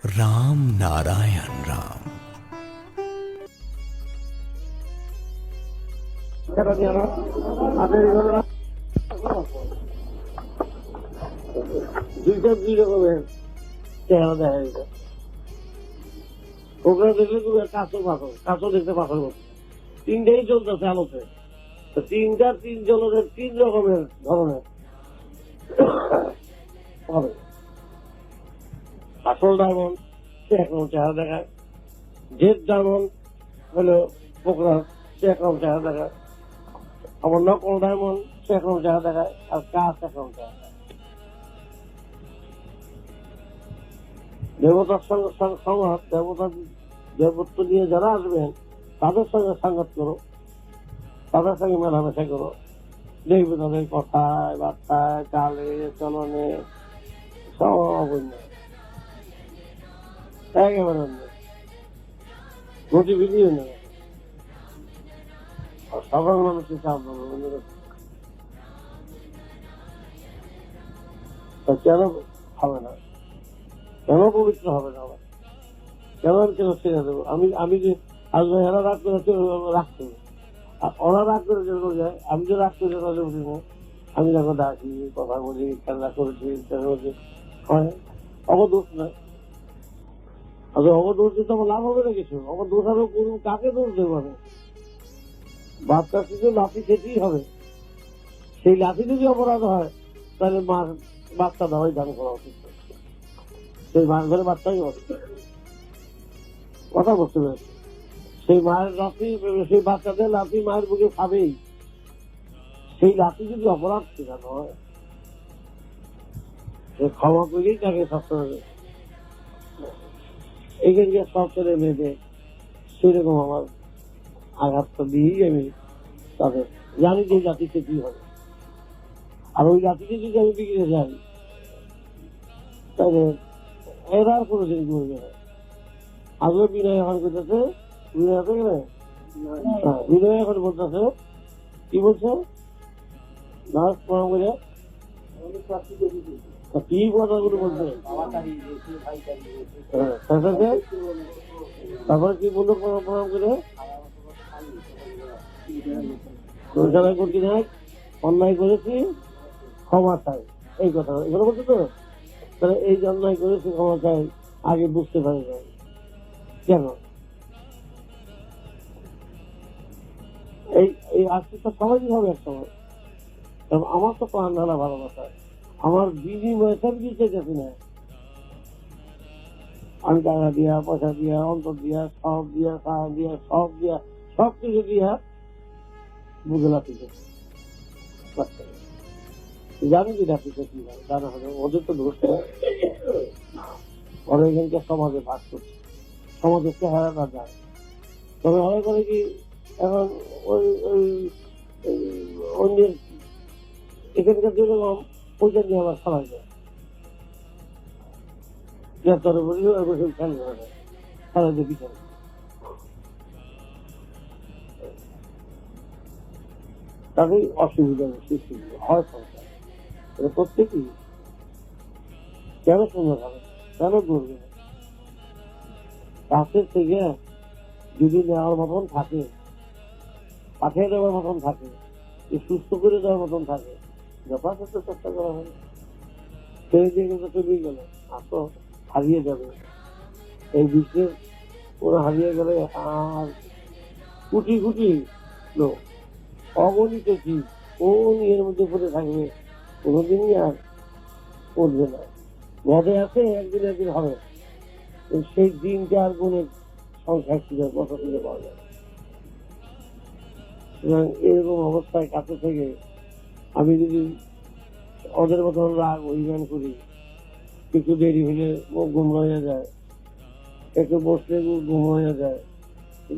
राम नारायण राम। দুইটা দুই রকমের চেহারা দেখা যেত। ওখানে দেখলে তুমি কাঁচো পাথর, কাঁচো দেখতে পাথর মতো তিনটেই চলতেছে আলোতে। তিন জনের তিন রকমের ধরনের হবে। আসল ডায়মন্ড সে একরকম চেহারা দেখায়, জেড ডায়মন্ড হলো পোকরা সে একরকম চেহারা দেখায়, আবার নকল ডায়মন্ড সে একরকম চেহারা দেখায়, আর কাঁচ একরকম চেহারা দেখায়। দেবতার সঙ্গে সংঘাত, দেবত্ব নিয়ে যারা আসবেন তাদের সঙ্গে সংঘাত করো, তাদের সঙ্গে মেলামেশা করো, দেখবে তাদের কথায় বার্তায় চালে চলনে সব অন্য একেবারে অন্য গতিবিধি অন্য। সাধারণ মানুষের চাপ কেন হবে না, কেন পবিত্র হবে না, কেন কেন ছেড়ে দেবো? আমি যে আসবে এরা রাগ করে রাখতে ওরা রাগ করে চলে যায়, আমি যে রাগ করে চলে উঠি না, আমি দেখো ডাকি কথা বলি খেলা করেছি হয় অবদোষ না। অবদোষ দিতে আমার লাভ হবে না কিছু, অবদোষ আরো করুন, কাকে দোষ দেবো আমি? বাচ্চা শিশু লাঠি খেতেই হবে, সেই লাঠি যদি অপরাধ হয় তাহলে মার বাচ্চা দেওয়াই দান করা উচিত, সেই মার ঘরে বাচ্চাই হবে। কথা বলতে পেরেছি? সেই মায়ের লাঠি, সেই বাচ্চাদের লাঠি মায়ের বুকে খাবেই, সেই লাঠি যদি অপরাধ শেখানো হয় ক্ষমা করেই তাকে সবসময় এখানকে সব ছেলে মেয়েদের সেরকম আমার আঘাতটা দিয়েই আমি তাদের জানি যে জাতিতে কি হবে। আর ওই জাতিকে যদি আমি বিগড়ে যাই তাহলে এরা আর কোনো দিন করবে না। আগে বিনয় এখন করতেছে, বিনয় গেলে বিনয় এখন বলতেছে কি বলছে নার্স প্রণাম করে কি কথাগুলো বলছে, তারপরে কি বললো প্রণাম করে করছি না, অন্যায় করেছি ক্ষমা চাই, এই কথা এগুলো বলছে। তো তাহলে এই যে অন্যায় করেছি ক্ষমা চাই আগে বুঝতে পারি না কেন এই আজকে সবাই হবে এক সময়। আমার তো প্রাণ ঢালা ভালোবাসা, আমার বিনিময় সব কিছু চাইতেছি না, আমি টাকা দিয়া পয়সা দিয়া অন্তর দিয়া সব দিয়া সাহা দিয়া সব দিয়া সব কিছু দিয়া বুঝে লাঠিতে জানি কি লাঠিতে কি হয় জানা হবে। ওদের তো ধরছে ওরা এখানকার সমাজে ভাগ করছে, সমাজের চেহারা না যায়। তবে হয় করে কি এখন ওই ওই অন্যের এখানকার যেরকম ওইটা নিয়ে আবার সবাই যায় গ্রেপ্তারে বলি বসে খেয়াল করে না খেলা যে বিচারে তাদের অসুবিধা সৃষ্টি হয় সংসার। এটা প্রত্যেকেই কেন সুন্দর হবে, কেন করবে না? কাছের থেকে যদি নেওয়ার মতন থাকে, পাঠিয়ে দেওয়ার মতন থাকে, সুস্থ করে দেওয়ার মতন থাকে, যথাযথ চেষ্টা করা হয়। সেই দিয়ে কিন্তু চলেই গেল, আসো হারিয়ে যাবে এই বিশ্বের, ওরা হারিয়ে গেলে আর কোটি কোটি লোক অগণিত কি কোন এর মধ্যে পড়ে থাকবে, কোনোদিনই আর উঠবে না। মজা আছে একদিন একদিন হবে, সেই দিনটা আর গুণের সংখ্যা খুঁজে কথা খুঁজে পাওয়া যায়। সুতরাং এরকম অবস্থায় কাছে থেকে আমি যদি ওদের মতন রাগ অভিমান করি, একটু দেরি হলে মুখ গুম হয়ে যায়, একটু বসলে মুখ গুম হয়ে যায়,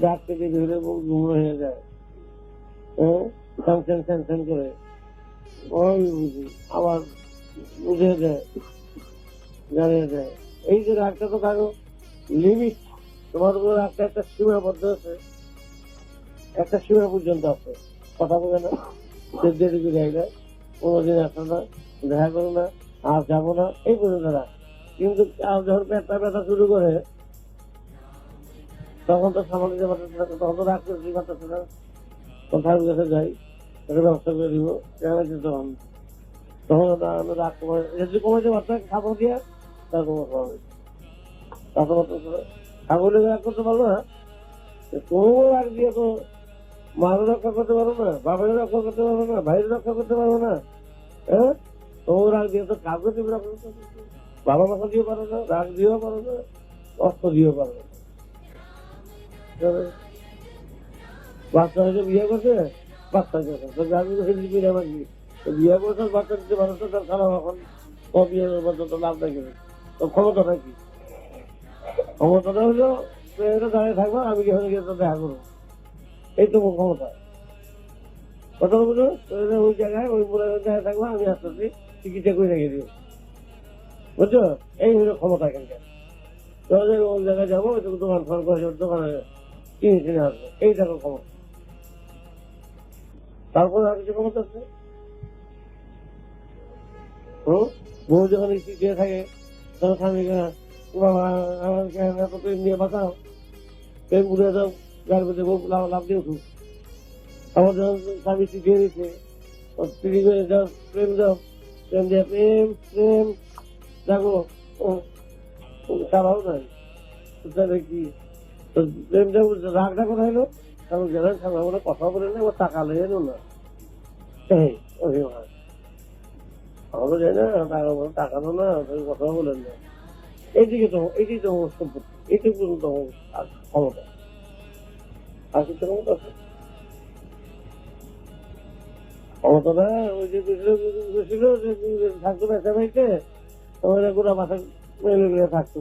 ডাকতে দেরি হলে মুখ গুম হয়ে যায়, স্যান করে আবার বুঝে দেয় জানিয়ে দেয়। এই যে রাগটা তো কারো লিমিট, তোমার উপর রাগটা একটা সীমাবদ্ধ আছে, একটা সীমা পর্যন্ত আছে। কথা বলে না, দেরি করে আইলে কোনোদিন আসো না, দেখা করো না, আর যাবো না, এই পর্যন্ত রাগ। কিন্তু যখন পেটটা ব্যথা শুরু করে তখন তো সামাল দিতে পারতেছে না, তখন তো রাগ করতে পারতেছে না, কোথায় কাছে যাই একটা ব্যবস্থা করে দিব, তখন তখন আমি রাগ কমাই যদি কমাইতে পারতাম খাবো দিয়ে তার কমাতে পারবে ছাগলের রাগ করতে পারবো না, তোমার রাগ দিয়ে তো মারও রক্ষা করতে পারবো না, বাবারও রক্ষা করতে পারবো না, ভাইয়ের রক্ষা করতে পারবো না। হ্যাঁ, তোমার রাগ দিয়ে তো কাউকে তুমি রক্ষা করতে পারবে না। বাবা মাথা দিয়েও পারো না, রাগ দিয়েও পারো না, অস্ত্র দিয়েও পারো না। বাচ্চা হয়তো বিয়ে করছে, বাচ্চা আমি বিয়ে করছে বাচ্চা দিতে পারো তো, তার খারাপ এখন বিয়ে পর্যন্ত লাভ দেখে তো ক্ষমতাটা কি? ক্ষমতাটা হলো দাঁড়িয়ে থাকবো, আমি যেখানে গিয়ে তো দেখা করবো, এই তো ক্ষমতা। কথা বলছো ওই জায়গায় ওই পুরো জায়গায় থাকবো, আমি আস্তে আস্তে চিকিৎসা করে রেখে দিব, বুঝছো? এই হলো ক্ষমতা এখানকার। ওই জায়গায় যাবো, দোকান ফোন করে দোকানে কিনে কিনে আসবো, এই দেখো ক্ষমতা। তারপরে আর কিছু ক্ষমতা আছে? বউ যখন দিয়ে থাকে তখন স্বামীকে বাবা আমাকে এত প্রেম দিয়ে বাঁচাও, প্রেম ঘুরে দাও, যার মধ্যে বউ লাভ দিয়ে উঠুক। আমার যখন স্বামী দিয়ে দিচ্ছে স্ত্রী করে দাও, প্রেম দাও, প্রেম দিয়ে প্রেম প্রেম দেখো তারাও নাই কি প্রেম দেবো, রাগটা কোথায় এলো? কারণ গেলেন স্বামী আমরা কথা বলে নেই, ও টাকা লেগে এলো না, আমরা যাই না টাকা তো না, কথা বলেন না, এইদিকে তো এইটাই তো সম্পত্তি, এইটাই পর্যন্ত ক্ষমতা। আর কিছু ক্ষমতা আছে? ক্ষমতা না ওই যে ছিল থাকতো ব্যবসা বাড়িতে, ওরা গোড়া মাথা মেলে থাকতো,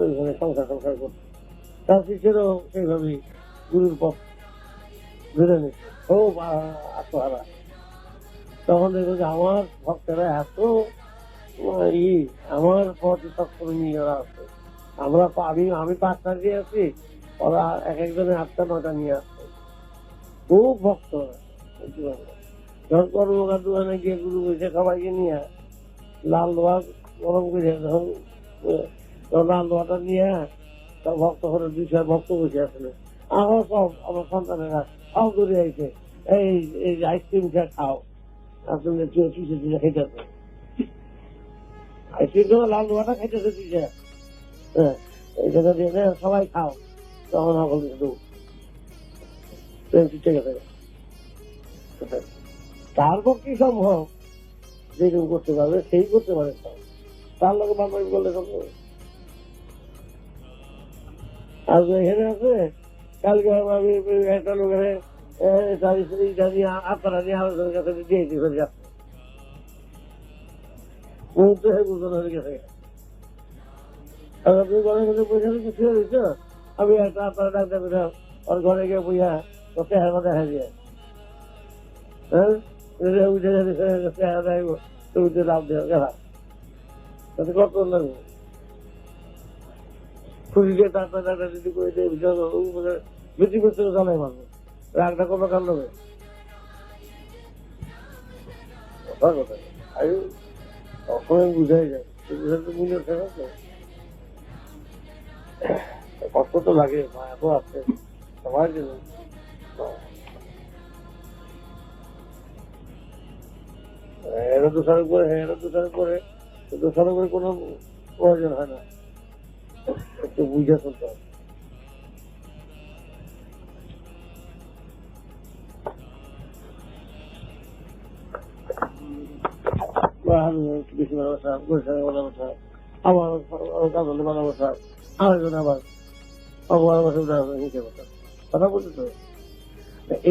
ওইখানে সংসার করতো, তার শিষ্যেরও সেইভাবেই গুরুর পথ ধরে নিচ্ছে, ও আত্মহারা। তখন দেখবো যে আমার ভক্তেরা এত আমার পথে সবসময় নিয়ে ওরা আসছে, আমি 5টা দিয়ে আছি, ওরা এক একজনের 8টা 9টা নিয়ে আসছে, খুব ভক্ত। যখন কর্মকার দোকানে গিয়ে গুরু বসে সবাইকে নিয়ে লাল লোহা গরম করে যখন লাল লোহাটা নিয়ে সব ভক্ত করে 200 ভক্ত বসে আসলে, আমার সব আমার সন্তানেরা সব করে আইছে, এই আইসক্রিম খেয়ে খাও, আসলে খাইতেছে আইসক্রিম, লাল লোহাটা খাইতেছে দিচ্ছে, হ্যাঁ এই জায়গা দিয়ে সবাই খাও, তখন ঠিক আছে। তার পক্ষে সম্ভব যেরকম করতে পারবে সেই করতে পারে, তার লোক বান্ধবী বললে সম্ভব। আর এখানে আছে কালকে আমি একটা লোকের আপনারা নিয়ে আলোচনার কাছে দিয়েছি ফেলে যাচ্ছে, মুহূর্তে বুঝতে হয়ে গেছে। আপনি ঘরের মধ্যে পয়সা কিছু দিচ্ছ, আমি একটা আপনারা ডাক্তার পেলাম, ওর ঘরে গিয়ে বইয়া তো চেহারা দেখা যায়, হ্যাঁ চেহারা দেখবো তুমি লাভ দেওয়া গেলা, তাতে কত লাগবে খুশি দিয়ে ডাক্তার ডাক্তার যদি করে দিয়ে বেশি করতে জানাই পারবো, রাগটা কত কান নেবে অসময় বুঝাই যায়, বুঝে থাকে কষ্ট তো লাগে, এত আছে সবার জন্য। এরা দোষারোপ করে, এরা দোষারোপ করে, দোষারোপের কোনো প্রয়োজন হয় না, একটু বুঝে চলতে হবে। বেশি ভালোবাসা, পরিষ্কার ভালোবাসা, আমার কাজলে ভালোবাসা, আরেকজন আবার কথা বলতে তো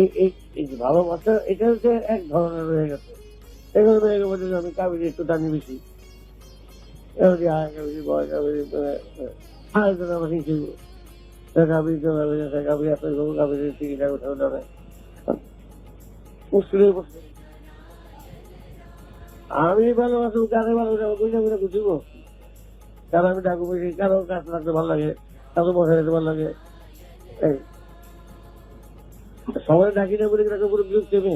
এই ভালোবাসা এটা হচ্ছে এক ধরনের রয়ে গেছে, এখানে রয়ে গেছে যে আমি কাবিরি একটু টানি বেশি, আরেকজন আমার হিসেবে চিকিৎসা করতে হবে, মুশকিলের পড়ছে। আমি ভালোবাসবো কারে ভালোবাসবো বুঝে বুঝে বুঝিব, কারণ আমি ডাকু বসি, কারো কাজ লাগতে ভালো লাগে, কারো বসে যেতে ভালো লাগে, সবাই ডাকি না বলে তাকে পুরো বিরক্ত হবে,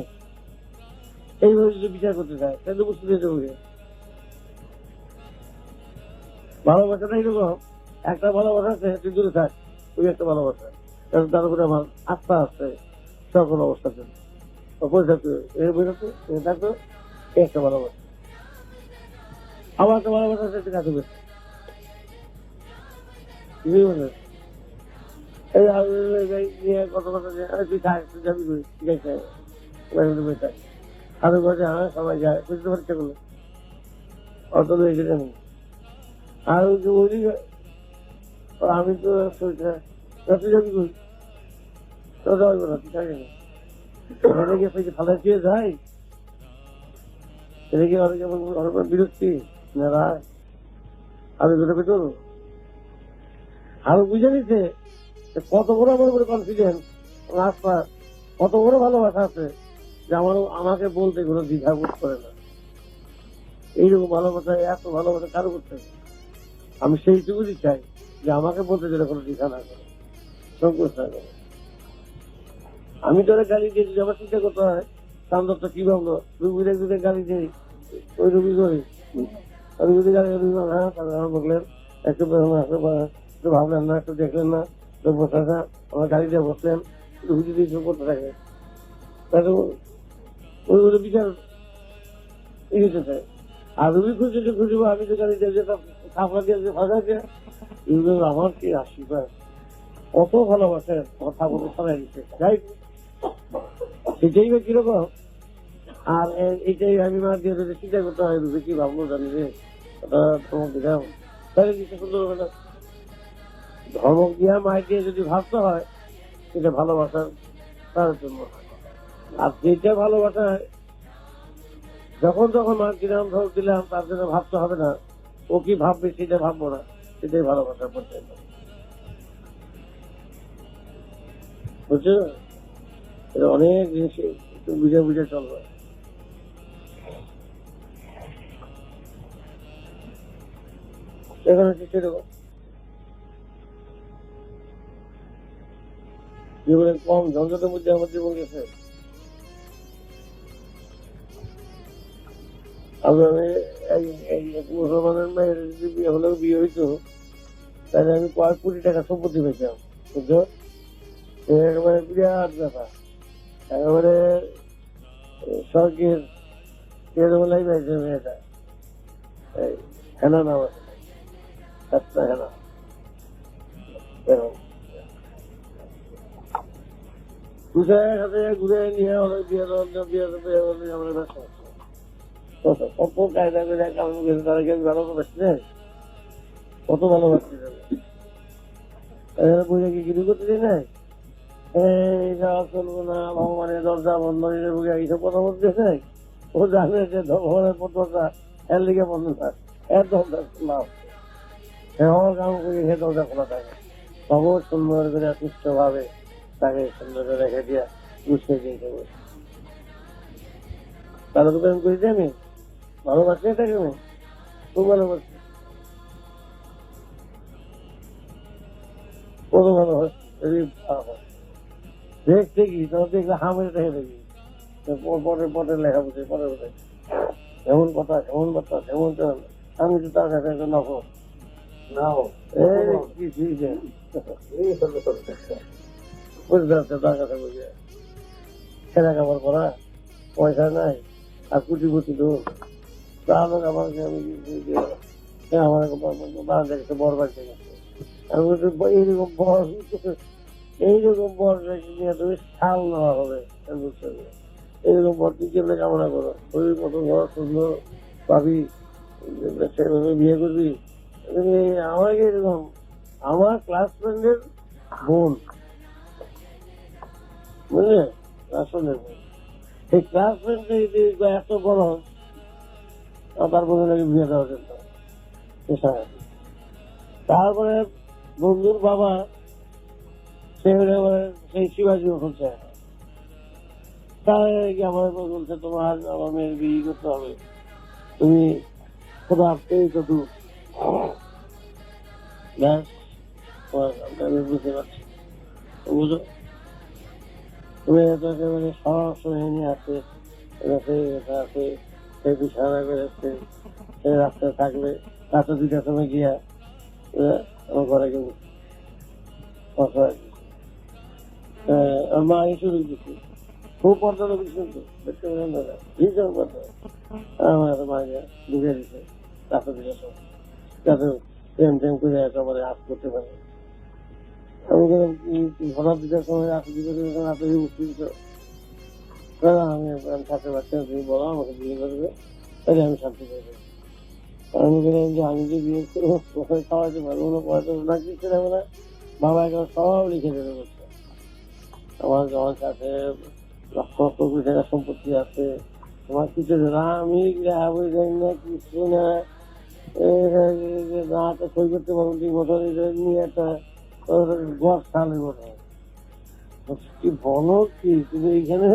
এইভাবে যদি বিচার করতে চায় তাহলে বুঝতে দিতে হবে। ভালোবাসাটা এরকম, একটা ভালোবাসা আছে তুই দূরে থাক, ওই একটা ভালোবাসা, কারণ তার উপরে আমার আস্থা আছে সকল অবস্থার জন্য। বসে থাকতো, এর বেরোতো, এর থাকতো, এই একটা ভালোবাসা। আমার একটা ভালোবাসা আছে তুই কাছে বেরোতো, কিছুই বলে না। এই নিয়ে কত কথা যে তুই থাক, তুই যাবি কই? ঠিক আছে, থাক। আমি বলছি হ্যাঁ সবাই যায়, বুঝতে পারছে বলে অত লেগে জানি। আর ওই যে বলি আমি তো তুই যাবি কই? তো যাবো না, তুই থাকে না। এটা কি আপনি ফালা দিয়ে যায়? এটা কি অনেকে অনেক বিরক্তি না রায়? আমি দুটো পেটুল আমি বুঝে নিচ্ছে কত বড় আমার উপরে কনফিডেন্স, আস্থা, কত বড় ভালোবাসা আছে যে আমাকে বলতে কোনো দ্বিধা বোধ করে না। এইরকম ভালোবাসা, এত ভালোবাসা কারো করতে হবে? আমি সেইটুকুই চাই যে আমাকে বলতে যেন কোনো দ্বিধা না করে, সংকোচ না করে। আমি তো গালি দিয়ে যদি আমার চিন্তা করতে হয় সামদত্ত কি ভাবলো, রুগীদের যদি গালি দিই ওই রুগী করি, আমি যদি গালি হ্যাঁ তাহলে আমার বললেন একটু ভাবলেন না, একটু দেখলেন না, বসে না, আমার গাড়ি দিয়ে বসলেন, রুগী দিয়ে করতে থাকে, তাহলে ওইগুলো বিচার এগিয়ে চাই। আর রুগী খুঁজে খুঁজবো, আমি তো গাড়ি দিয়ে যেতাম খাপড়া দিয়ে যে ফাঁকা দিয়ে আমার কি আশীর্বাদ, কত ভালোবাসে কথা বলে সবাই দিচ্ছে, যাই সেটাই বা কিরকম। আর এইটাই আমি মার দিয়ে যদি চিন্তা করতে হয় রুগী কি ভাবলো জানি রে, তোমার দিলাম তাহলে কিছু সুন্দর হবে না। ধর্ম দিয়া মায়ের দিয়ে যদি ভাবতে হয় সেটা ভালোবাসার তার জন্য। আর যেটা ভালোবাসা যখন তখন মার দিলাম ধর দিলাম তার জন্য ভাবতে হবে না, ও কি ভাববে সেটা ভাববো না, সেটাই ভালোবাসার পর্যায়ে। বুঝছো, এটা অনেক জিনিস একটু বুঝে বুঝে চলবে। এখন হচ্ছে সেরকম জীবনের কম ঝঞ্ঝাটের মধ্যে আমার জীবন গেছে। আমি মুসলমানের মেয়ের যদি বিয়ে হলেও বিয়ে হইতো তাহলে আমি কয়েক কোটি টাকা সম্পত্তি পেতাম, বুঝছো, একেবারে বিরাট ব্যাপার, একেবারে স্বর্গের তেরোলাই পাইছে মেয়েটা। হেনা নাম আছে, হেনা ঘুরে নিয়ে অনেক বিয়ে আমরা ব্যবসা কত কায়দা করে কারণ গেছে, তারা কেউ ভালোবাসছে, কত ভালোবাসছে বুঝে কি কিছু করতে চাই না, এই যাওয়া চলবো না, ভগবানের দরজা বন্ধ এইসব কথা বলতেছে। ও জানে যে ভগবানের দরজা এর লিগে বন্ধ থাকে, এর দরজা খোলা হচ্ছে, আমার কাম করে সে দরজা খোলা থাকে। ভগবত সুন্দর করে সুস্থ ভাবে তাকে সুন্দর করে রেখে দিয়া গুছিয়ে দিয়েছে। তারা তো প্রেম করেছি আমি, ভালোবাসি এটাকে আমি খুব ভালোবাসি, কত ভালোবাসি। দেখতে কি তোর দেখলে হামের দেখে দেখি পটের লেখা বুঝে, পরে বুঝে এমন কথা এমন কথা এমন, আমি তো তার কাছে নকল নাও বুঝতে পারছে তার কাছে বুঝে ছেলে কাপড় পরা পয়সা নাই আর কুটি লোক, তাহলে আমাকে আমি আমার বাংলাদেশে বর বাড়িতে গেছে, আমি এইরকম বর এইরকম বর নিয়ে তুমি শাল নেওয়া হবে, বুঝতে হবে এইরকম বর তুই কেমনে কামনা করো, ওই মতো ঘর সুন্দর পাবি, সেভাবে বিয়ে করবি। আমাকে এরকম আমার ক্লাস ফ্রেন্ডের বোন, বুঝলে, ক্লাস ফ্রেন্ডের বোন, সেই ক্লাস ফ্রেন্ড এত বড় তার বোনের লাগে বিয়ে দেওয়া যেত। তারপরে বন্ধুর বাবা সেই শিবাজি বলছে, তাই আমার বলছে তোমার আমার মেয়ের বিয়ে করতে হবে, তুমি খোদা পেয়ে তো আমি বুঝতে পারছি, বুঝো তুমি একেবারে সব শ্রেণী আছে, এটা আছে, সে বিছানা করে রাস্তায় থাকবে, রাতে 2টার সময় গিয়া আমার ঘরে কেউ মা এই শুরু দিচ্ছি খুব পর্দা দিচ্ছেন তো দেখতে পেলেন দাদা ভীষণ পর্দা আমার মাকে ঢুকে দিচ্ছে রাস্তা দিকে সব যাতে প্রেম টেম করে একেবারে আস করতে পারে আমি হঠাৎ দিতে সময় আসতে দিতে রাতে উঠছি আমি থাকতে পারছি না তুমি বলো আমাকে বিয়ে করবে তাহলে আমি শান্তি পেয়ে আমি বললাম যে আমি যে বিয়ে করবো কোথায় খাওয়াতে পারবো না পড়াতে না কিছু নেবে না বাবা এখন সব লিখে দেবে বলছে আমার কাছে লক্ষ লক্ষ কোটি টাকা সম্পত্তি আছে তোমার কিছু না আমি বই যাই না কিছু না তো সই করতে পারবো ঠিক মতো নিয়ে একটা গছ খালে বলে কি বলো কি তুমি এইখানে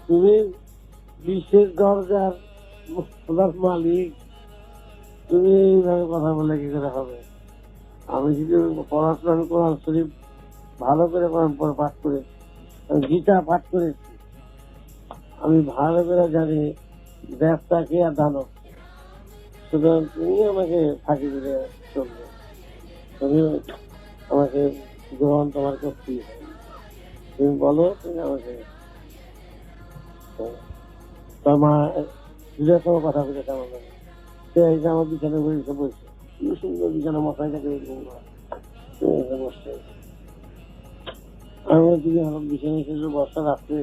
তুমি বিশ্বের দরজার মালিক তুমি এইভাবে কথা বলে কি করে হবে আমি যদি পড়াশোনা আমি কোরআন শরীফ ভালো করে পাঠ করে গীতা পাঠ করেছি আমি ভালো করে জানি ব্যবসা কে আর দানব সুতরাং তুমি আমাকে ফাঁকি করে চলবে তুমি আমাকে গ্রহণ তোমার করতেই হবে তুমি বলো তুমি আমাকে তোর মা দুটোর সঙ্গে কথা বলেছে আমাদের সে আমার বিছানা বসে বলছে কি সুন্দর বিছানা মশাইটাকে বসছে আমি যদি আমার বিছানা এসে বর্ষা রাখতে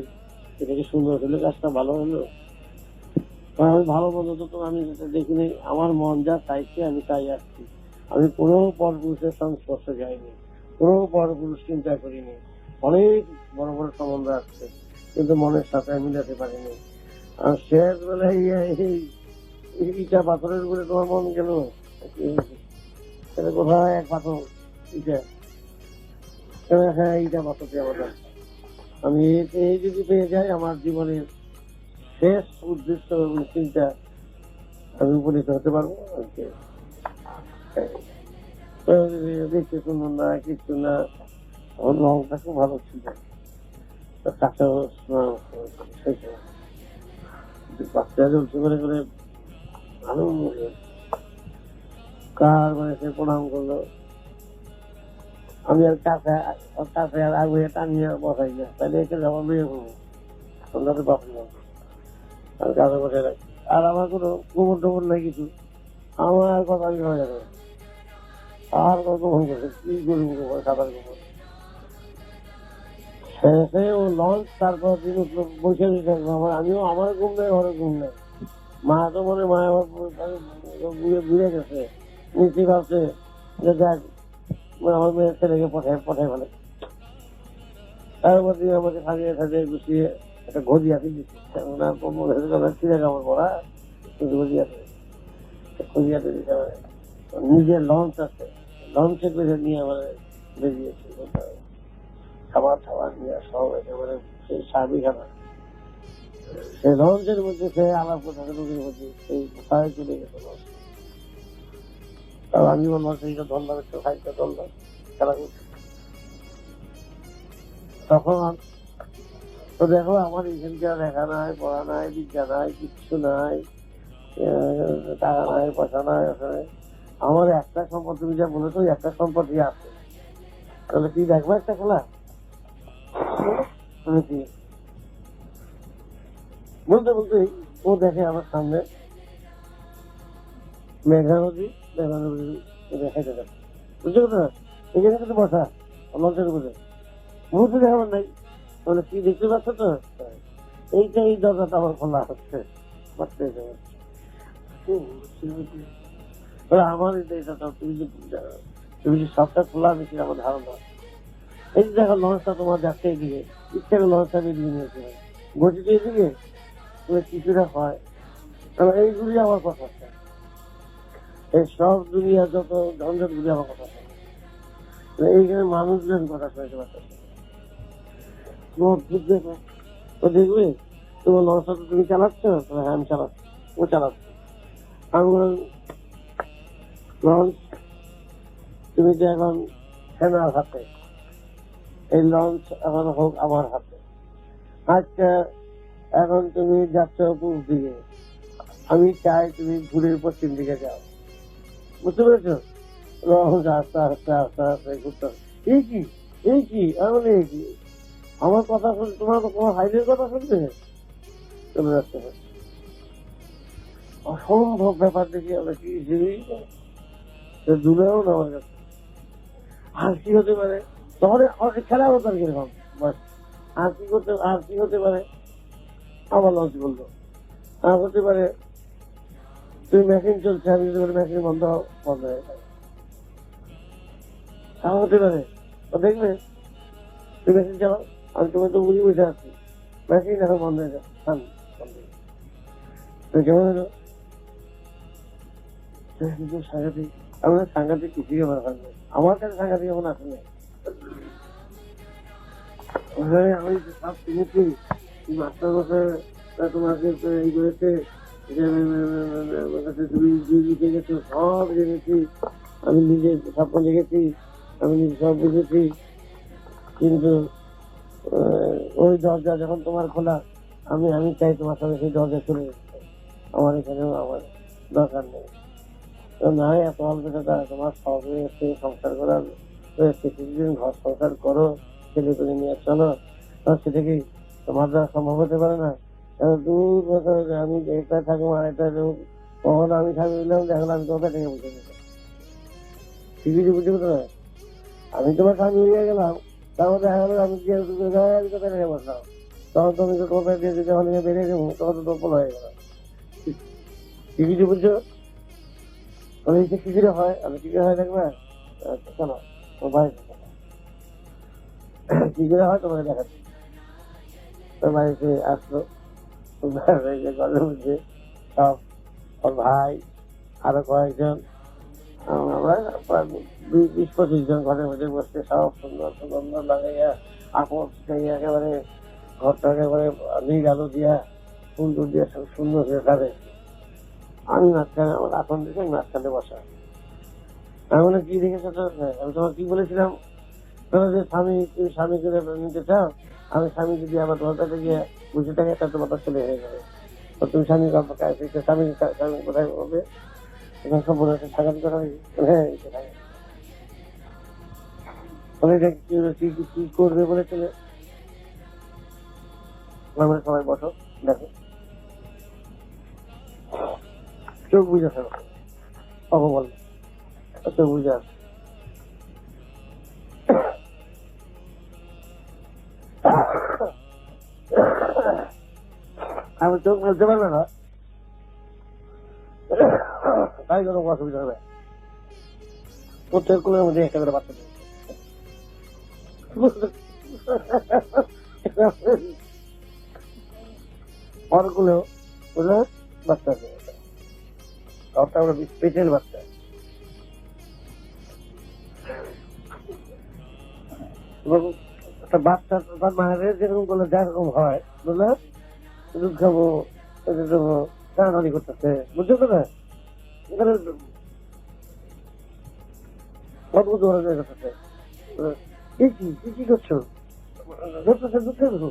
এটাকে সুন্দর হলো কাজটা ভালো হলো আমি ভালো মতো তো আমি যেটা দেখিনি আমার মন যা চাইছে আমি তাই আসছি আমি কোনো পরপুরুষের সংস্পর্শে যাইনি কোনো পরপুরুষ চিন্তা করিনি অনেক বড় বড় সম্বন্ধ আসছে কিন্তু মনের সাথে মিলাতে পারিনি আর শেষ বেলায় ইটা পাথরের উপরে তোমার মন গেল কোথায় এক পাথর ইটা হ্যাঁ ইটা পাথরটি আমাদের আমি এই যদি পেয়ে যাই আমার জীবনের শেষ উদ্দেশ্য এবং চিন্তা আমি উপনীত হতে পারবো দেখতে সুন্দর না কিছু না আমার রংটা খুব ভালো ছিল বাচ্চা চলছে করে করে ভালো কার মানে সে প্রণাম করলো আমি আর কাছে আর আগে টানিয়ে বসাই না তাহলে একে আমার মেয়ে করবো সন্ধ্যাতে পাবো আর কাছে বসে রাখি আর আমার কোনো গোবর টোবর নাই কিছু আমার কথা আমি হয়ে যাবে আর কত গোবর করছে কি গরু গোবর সাঁতার গোবর শেষে ও লঞ্চ তারপর দিন উঠলো বসে আমিও আমার ঘুম নেই ঘরে ঘুম নেই মা তো মনে মা আমার ঘুরে গেছে নিচে ভাবছে যে দেখ আমার মেয়ের ছেলেকে পঠাই ফেলে তারপর দিন আমাকে সাজিয়ে সাজিয়ে গুছিয়ে একটা ঘড়ি আছে দিচ্ছি ছিঁড়ে কামড় পড়া কিন্তু ঘড়ি আছে দিতে হবে নিজের লঞ্চ আছে লঞ্চে করে নিয়ে আমার বেরিয়েছি খাবার খাবার নিয়ে সব একেবারে সেই সার্বিখানা সেই লঞ্চের মধ্যে সে আলাপ কথা লোকের মধ্যে সেই কোথায় চলে গেছে আমি বললাম সেইটা ধরলাম একটু খাইতে ধরলাম খেলা করছি তখন তো দেখো আমার এখানকার লেখা নাই পড়া নাই বিদ্যা নাই কিচ্ছু নাই টাকা নাই পয়সা নাই আমার একটা সম্পদ তুমি যা বলেছো একটা সম্পত্তি আছে তাহলে কি দেখবো একটা খেলা বলতে বলতে ও দেখে আমার সামনে মেঘা নদী হেঁটে যাচ্ছে বুঝতে পারছো না এখানে কিন্তু বসা লঞ্চের উপরে মুহূর্তে দেখাবার নাই মানে কি দেখতে পাচ্ছ তো এইটা এই দরজাটা আমার খোলা হচ্ছে আমার তুমি যে সবটা খোলা বেশি আমার ধারণা এই যে দেখো লঞ্চটা তোমার যাচ্ছে এদিকে ইচ্ছা করে লঞ্চটা বেরিয়ে নিয়েছে গতিতে এদিকে কিছুটা হয় তাহলে এইগুলি আমার কথা এই সব দুনিয়া যত ঝঞ্ঝট গুলি আমার কথা এইখানে মানুষজন কথা শুনতে পারছে তো দেখবে তোমার লঞ্চটা তো তুমি চালাচ্ছ হ্যাঁ আমি চালাচ্ছি ও চালাচ্ছি আমি লঞ্চ তুমি যে এখন সেনার হাতে এই লঞ্চ এখন হোক আমার হাতে আজকে এখন তুমি যাচ্ছ পূর্ব দিকে আমি চাই তুমি ঘুরে পশ্চিম দিকে যাও বুঝতে পেরেছো আস্তে আস্তে আস্তে আস্তে ঘুরতে এই কি এই কি এমন এই কি আমার কথা শুনে তোমার হাইডের কথা শুনবে চলে যাচ্ছে অসম্ভব ব্যাপার দেখি আমরা কি দূরেও না আমার কাছে আর কি হতে পারে তখন খেলা হতো আর কিরকম আর কি হতে পারে আমার লঞ্চ বললো আর হতে পারে তুমি মেশিন চলছে আমি যদি বলি মেশিন বন্ধ হয়ে যাবে আর হতে পারে দেখবে তুমি মেশিন চালাও আমি তোমার তো বুঝে বসে আছি মেশিন এখন বন্ধ হয়ে যাবে তুমি কেমন হলো সাংঘাতিক আমরা সাংঘাতিক কিছুই আমার কাছে আমার কাছে সাংঘাতিক এমন আসে আমি সব শুনেছি মাস্টার বছর তোমাকে এই করেছে তুমি লিখে গেছো সব জেনেছি আমি নিজে স্বপ্ন দেখেছি আমি নিজে সব বুঝেছি কিন্তু ওই দরজা যখন তোমার খোলা আমি চাই তোমার সঙ্গে সেই দরজা চলে যেতে আমার এখানেও আমার দরকার নেই না এত অল্প টাকা তোমার সবে এসে সংসার করার কিছুদিন ঘর সংসার করো ছেলে পেলে নিয়ে চলো সেটা কি তোমার দ্বারা সম্ভব হতে পারে না দূর বছর আমি এটা থাকবো আর এটা কখনো আমি থাকি দেখলাম আমি তোমাকে থেকে বুঝে নিতাম ঠিকই বুঝতে পারতো না আমি তোমার স্বামী হয়ে গেলাম তারপর দেখা গেল আমি কোথায় রেখে বসলাম তখন তুমি তো কোথায় দিয়ে দিতে হলে বেরিয়ে দেবো তখন তো দোপল হয়ে গেল ঠিকই বুঝছো কি করে হয় আমি কি করে হয় দেখবে শোনো ভাই কি করে হয় তোমাকে দেখাচ্ছি তোর বাড়িতে আসলো ঘরের মধ্যে সব ওর ভাই আরো কয়েকজন আমরা 20-25 জন ঘরের মধ্যে বসতে সব সুন্দর সুন্দর লাগাইয়া আপন একেবারে ঘরটা একেবারে নীল আলো দিয়া ফুল টুল দিয়া সব সুন্দর হয়ে থাকে আমি মাঝখানে আমার আসন দিকে মাঝখানে বসা আমি কি দেখেছো তো আমি তোমার কি বলেছিলাম যে স্বামী তুমি স্বামী করে নিতে চাও আমি স্বামী যদি আবার তোমার কাছে গিয়ে বুঝে থাকে তার তোমার ছেলে হয়ে যাবে তুমি স্বামী স্বামী স্বামী কোথায় বলবে সম্পূর্ণ সাগাত করা হ্যাঁ কি করবে বলে চলে আমরা সবাই বসো দেখো চোখ বুঝে আসো অপবল চোখ বুঝে আস আমি চোখ বলতে পারবে না তাই কোনো অসুবিধা হবে প্রত্যেক কুলের মধ্যে একটা করে বাচ্চা ওর কুলেও বুঝলে বাচ্চা আছে ওটা ওরা পেটের বাচ্চা একটা বাচ্চা তার মায়ের যেরকম করলে যেরকম হয় বুঝলে দুধ খাবো দেবো টানাটানি করতেছে বুঝছো তো না এখানে অদ্ভুত ধরনের করতেছে কি করছো ধরতেছে দুধ খাবো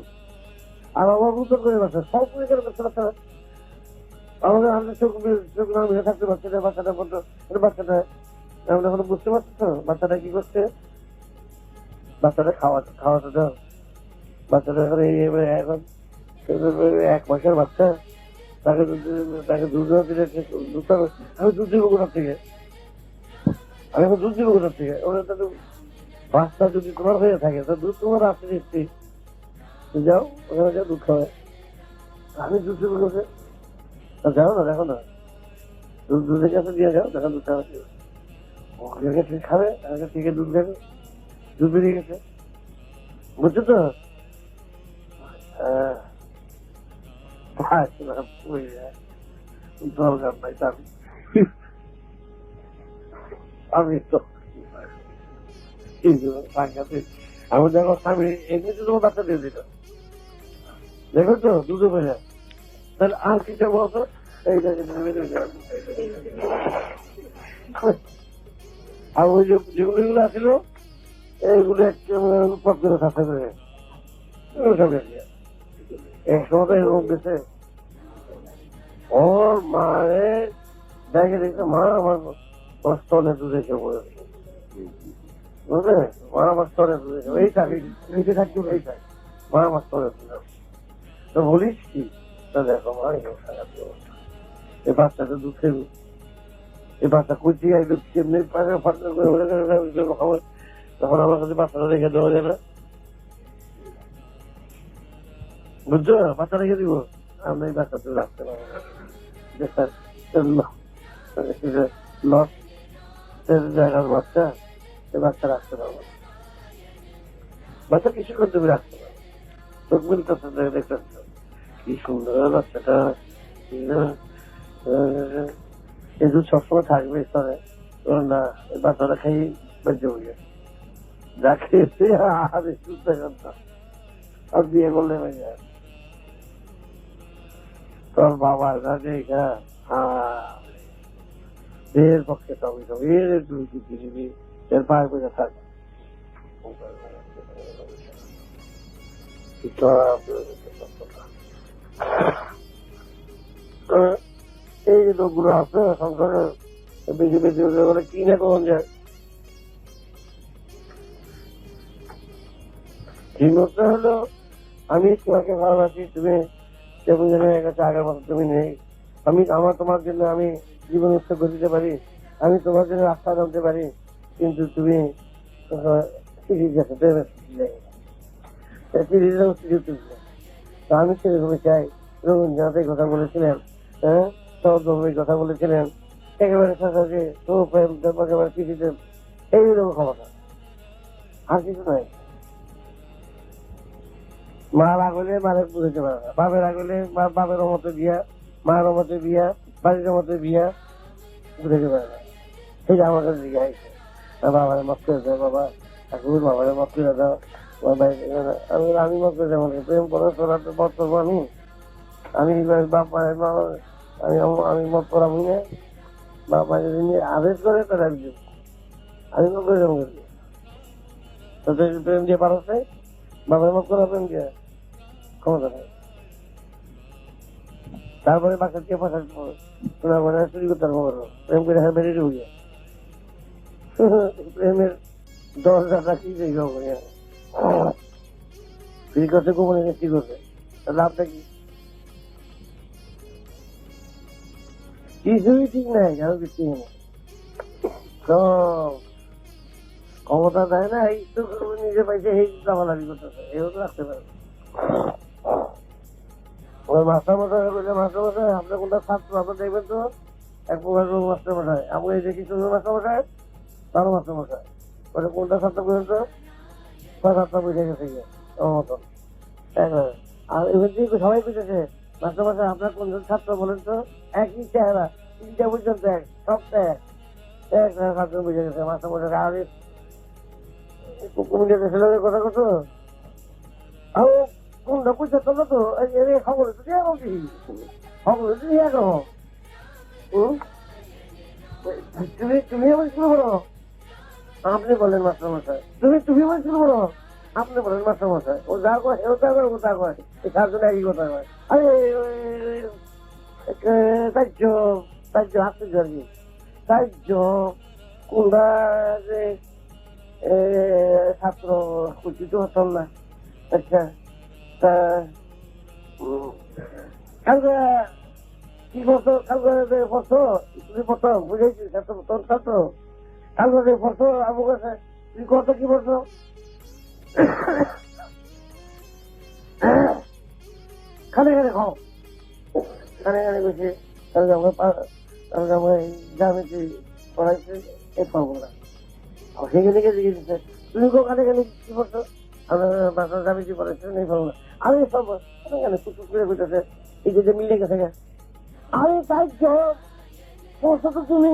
আর আমার উত্তর করে বাচ্চা সব করে বাচ্চা বাচ্চা আমাদের আমরা চোখ না মিলে থাকতে বাচ্চাটা বলতো বাচ্চাটা আমরা এখন বুঝতে পারছি তো বাচ্চাটা কি করছে বাচ্চাটা খাওয়াতে দাও বাচ্চাটা এখন এখন 1 মাসের বাচ্চা তাকে দুধ দিলে আমি দুধ দিব কোথার থেকে আমি এখন দুধ দিব কোথার থেকে ওরা তো বাচ্চা যদি তোমার হয়ে থাকে তো দুধ তোমার আসতে দিচ্ছি যাও ওখানে যাও দুধ খাওয়ায় আমি দুধ দিব কোথায় যাও না দেখো না দুধের কাছে দিয়ে যাও দেখো দুধ খাওয়া খাবে থেকে দুধ দেবে দুধ বেরিয়ে গেছে বুঝছো তো দরকার নাই তার আমি তো আমি দেখো স্বামী এমনিতে তোমার বাচ্চা দিয়ে দিত দেখো তো দুধ বেড়ে তাহলে আর কিছু বলতো আর ওই যেগুলো আসছিল এইগুলো উৎপাদ করে থাকতে পারে এক সময় এরকম গেছে ওর মায়ের দেখে দেখছে মা আমার তোমার স্তনে দুধে কেউ বলেছে, বুঝলে? ওরা আমার স্তনে দুধে কেউ এই থাকে, নিচে থাকবে এই থাকে, ওরা আমার স্তনে দুধে। তো বলিস কি? তা দেখো মা, এই বাচ্চাটা দুধ খেলো, এই বাচ্চা কুচি একদম কেমনি পাশে ফাটকা করে খাবার, তখন আমার কাছে বাচ্চাটা রেখে দেওয়া যাবে, বুঝছো? বাচ্চা রেখে দিব, আমরা এই বাচ্চা তুলে রাখতে পারবো লস জায়গার বাচ্চা, এই বাচ্চা রাখতে পারবো, বাচ্চা কিছুক্ষণ তুমি রাখতে পারবো, চোখ মিলতেছে দেখতে কি সুন্দর বাচ্চাটা, এই দুধ সবসময় থাকবে স্তরে, না এই বাচ্চাটা খেয়ে বেঁচে হয়ে যা খেয়েছে আর সুস্থ করতাম, আর বিয়ে করলে হয়ে যায় তোর বাবার কাছে, এর পক্ষে সবই সব এর তুই পৃথিবী এর পায়ে পয়সা থাকে, এই যে লোকগুলো আছে সংসারে বেশি বেশি বলে কি না কখন যায়, ঠিক মতো হলো আমি তোমাকে ভালোবাসি, তুমি যেমন কাছে আগের মতো তুমি নেই, আমি আমার তোমার জন্য আমি জীবন উৎসর্গ দিতে পারি, আমি তোমার জন্য রাস্তা নামতে পারি, কিন্তু তুমি আমি সেরকম চাই। রবীন্দ্রনাথ এই কথা বলেছিলেন, হ্যাঁ, সহধর্মের কথা বলেছিলেন, একেবারে একেবারে চিঠিতে এইরকম ক্ষমতা, আর কিছু নয়। মা রাগলে মারে বুঝতে পারে না, বাপের রাগলে বাপের মতো বিয়া, মায়ের মতো বিয়া, বাড়ির মতো বিয়া বুঝতে পারে না। এই যে আমার কাছে জিজ্ঞাসা বাবারে মাফ করে দাও, বাবা ঠাকুর বাবারে মাফ করে দাও, আমি মাফ করে দেবো, প্রেম করে তোরা তো মত করবো আমি বাপ মায়ের আমি মত করাবো না, বাপ মা যদি নিয়ে আদেশ করে তারা আমি মাফ করে দেবো, প্রেম দিয়ে পারো চাই, বাবার মাফ করা প্রেম দিয়ে ক্ষমতা নেই। তারপরে বাচ্চাকে পাঠার চুরি করতে পারবো, প্রেম করে বেরিয়ে ঢুকে প্রেমের দরজাটা কি ফ্রি করছে, গোপনে কি করছে, লাভটা কি? কিছুই ঠিক নাই, কেন কিছু নেই, ক্ষমতা দেয় না, এই তো নিজে পাইছে এই দামালারি করতেছে, এও তো রাখতে পারে। মাস্টার মশাই বললে, মাস্টার মশাই আপনার কোনটা ছাত্র আপনার দেখবেন তো, এক প্রকার মাস্টার মশাই, আমি এই দেখি চন্দ্র মাস্টার মশাই, তারও মাস্টার মশাই, ওটা কোনটা ছাত্র পর্যন্ত ছাত্র বুঝে গেছে গিয়ে আমার মতন। আর এবার দিয়ে সবাই বুঝেছে, মাস্টার মশাই আপনার কোনজন ছাত্র বলেন তো, একই চেহারা, তিনটা পর্যন্ত এক, সবটা এক ছাত্র বুঝে গেছে মাস্টার মশাই। আর কথা কত কোনটা পয়সা তোলো তো খবর খবর একরকম, তুমি আমার স্কুল বলো, আপনি বলেন মাস্টার মশাই, তুমি আমার স্কুল বলো, আপনি বলেন মাস্টার মশাই, ও যা করে ও তা করে ও তা করে, এই চারজনে একই কথা হয়। আরে তার্য তার্য হাতে জড়ি তার্য কোনটা যে ছাত্র উচিত হতাম না। আচ্ছা তা কালকে কি করছো, কালকে পড়ছো তুমি প্রথম বুঝেছি তোর ছাত্র, কালকে পড়ছো আমার কাছে তুমি কত কি পড়ছো, খানে খানে খাও, খানে খানে গেছে, কালকে আমরা জামিতে পড়াইছি এই পাবো না, সেখানে জিজ্ঞেস দিচ্ছে তুমি কানে খানে কি করছো, আমরা বাসার জামিতে পড়াইছি নেই পাবো না, আমি সব কেন কুচুক করে বুঝতেছে এই যে মিলে গেছে, আরে তাই পড়ছো তো তুমি,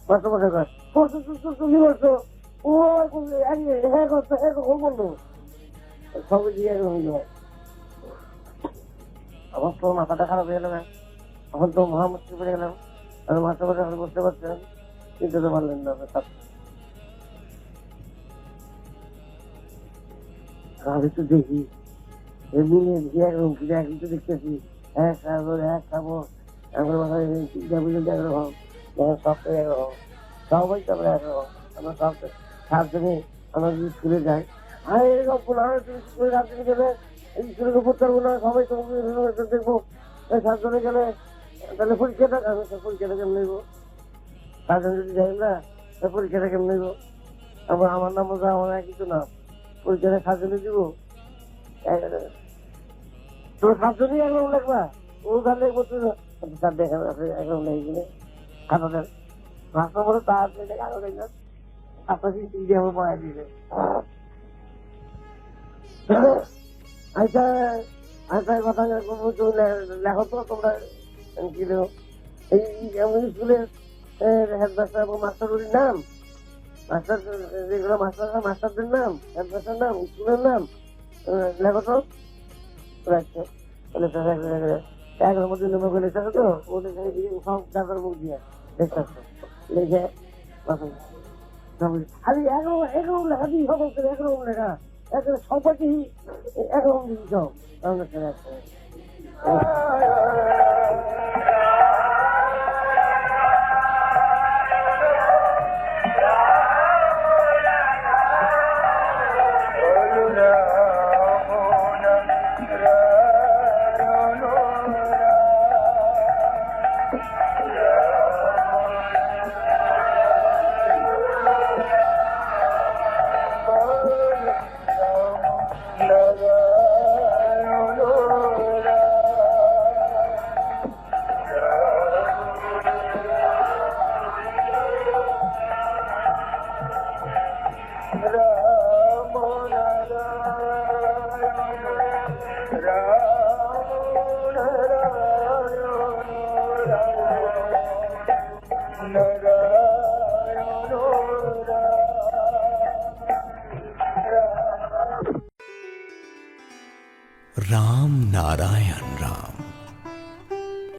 মাস্টার মশাই কয় পড়ছো তুমি করছো, ও হ্যাঁ করছো হ্যাঁ বললো সব দিয়ে আমার তো মাথাটা খারাপ হয়ে গেল, এখন তো মহামুশকিল পড়ে গেলাম, আমি মাস্টার মশাই বুঝতে পারছেন, চিনতে তো পারলেন না। আমি তো দেখি এমনি একরকম একদিন তো দেখতেছি এক খাবো একরকম একরকম সবটাই একরকম। সবাই তো আমরা একরকম। আমরা সব 7 জনে আমরা যদি স্কুলে যাই, আর এরকম বলা হয় তুমি স্কুলে 7 জনে গেলে এই স্কুলে পড়তে পারবো না, সবাই তোমাকে দেখবো 7 জনে গেলে, তাহলে পরীক্ষাটা পরীক্ষাটা কেমন নেবো? 7 জন যদি যাই না, পরীক্ষাটা কেমন নেবো? আমার নাম বোঝা, আমার কিছু না, পরীক্ষাটা 7 জনে দিব। তোর 7 জনই একরকম লাগবা, ও তার লিখবো তার দেখা একরকম লেগে গেলে খাতা দেন ভাষা বলে তার কাগজ একজন আপনার দিয়ে আমার পড়াই দিবে। আচ্ছা আচ্ছা, কথা লেখো তো তোমরা কি লেখো এই স্কুলের হেডমাস্টার এবং মাস্টারগুলির নাম, মাস্টার যেগুলো মাস্টারদের নাম, হেডমাস্টার নাম, স্কুলের নাম লেখো তো। আচ্ছা এগারোর মধ্যে নেমে গেলে তো ওদের সব জায়গার মুখ দিয়ে দেখতে লিখে খালি একরকম লেখা দিই, সকলকে একরকম লেখা, সবাইকেই একরকম দিই সব। राम नारायण राम।